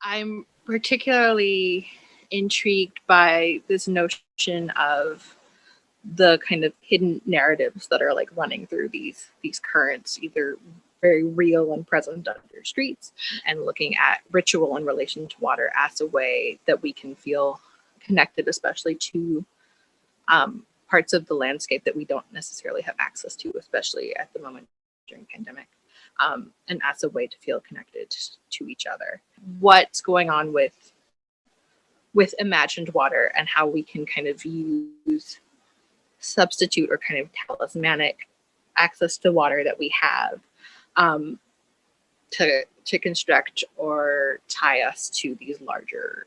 I'm particularly intrigued by this notion of the kind of hidden narratives that are like running through these currents, either very real and present under streets, and looking at ritual in relation to water as a way that we can feel connected, especially to parts of the landscape that we don't necessarily have access to, especially at the moment during pandemic, and as a way to feel connected to each other. What's going on with imagined water and how we can kind of use substitute or kind of talismanic access to water that we have to construct or tie us to these larger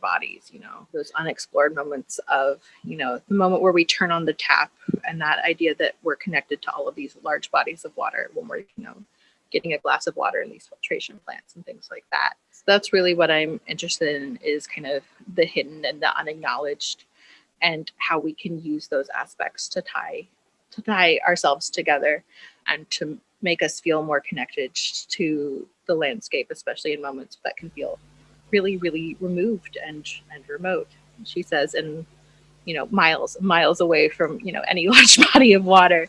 bodies, those unexplored moments of, the moment where we turn on the tap, and that idea that we're connected to all of these large bodies of water when we're, getting a glass of water in these filtration plants and things like that. So that's really what I'm interested in, is kind of the hidden and the unacknowledged, and how we can use those aspects to tie ourselves together and to make us feel more connected to the landscape, especially in moments that can feel really, really removed and remote, she says, and miles away from any large body of water.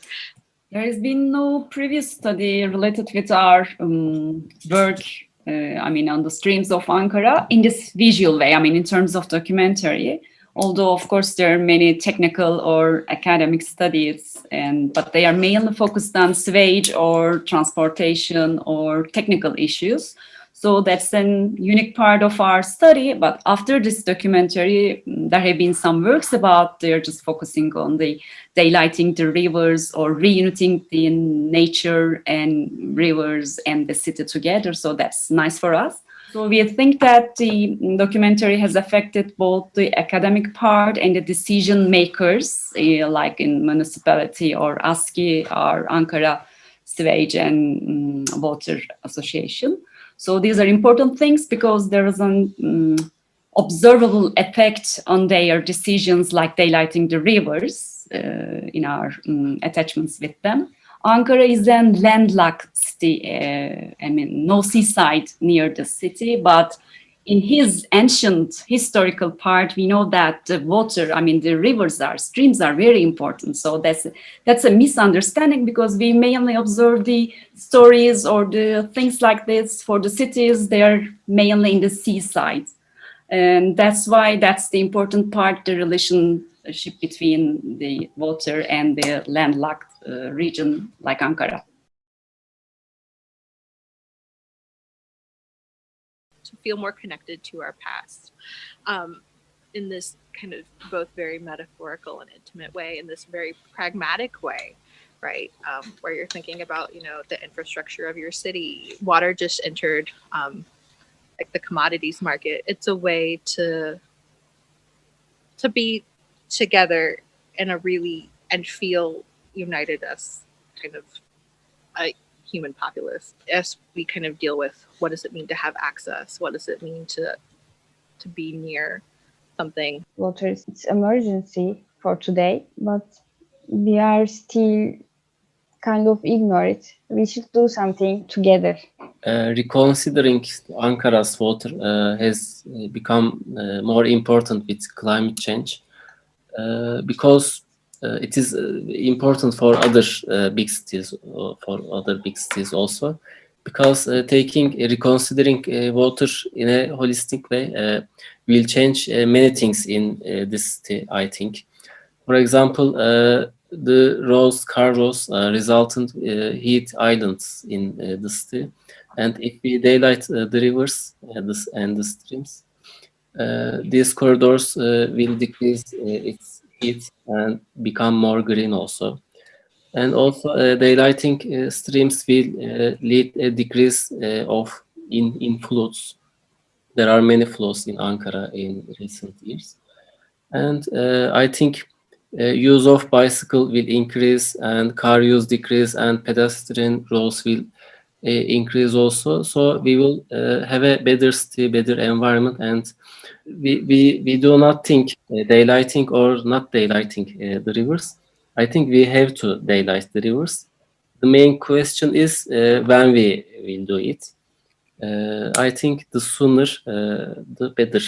There has been no previous study related with our work, on the streams of Ankara in this visual way, in terms of documentary. Although, of course, there are many technical or academic studies, but they are mainly focused on sewage or transportation or technical issues. So that's an unique part of our study. But after this documentary, there have been some works about they're just focusing on the daylighting the rivers or reuniting the nature and rivers and the city together. So that's nice for us. So we think that the documentary has affected both the academic part and the decision makers, like in municipality or ASKİ or Ankara Sewage and Water Association. So these are important things because there is an observable effect on their decisions, like daylighting the rivers in our attachments with them. Ankara is a landlocked city, no seaside near the city, but in his ancient historical part, we know that the water, the rivers streams are very important. So that's a misunderstanding, because we mainly observe the stories or the things like this for the cities. They are mainly in the seaside. And that's why that's the important part, the relationship between the water and the landlocked region like Ankara. To feel more connected to our past in this kind of both very metaphorical and intimate way, in this very pragmatic way, right? Where you're thinking about, the infrastructure of your city. Water just entered like the commodities market. It's a way to be together in a really, and feel united as kind of a human populace, as we kind of deal with what does it mean to have access, what does it mean to be near something. Water is emergency for today, but we are still kind of ignore it. We should do something together. Reconsidering Ankara's water has become more important with climate change because it is important for other big cities, also, because reconsidering water in a holistic way will change many things in this city, I think. For example, the car rows resultant heat islands in the city, and if we daylight the rivers and the streams, these corridors will decrease its heat and become more green also. And also daylighting streams will lead a decrease of in floods. There are many floods in Ankara in recent years. And I think use of bicycle will increase and car use decrease and pedestrian roads will increase also. So we will have a better city, better environment, and we do not think daylighting or not daylighting the rivers. I think we have to daylight the rivers. The main question is when we will do it. I think the sooner the better.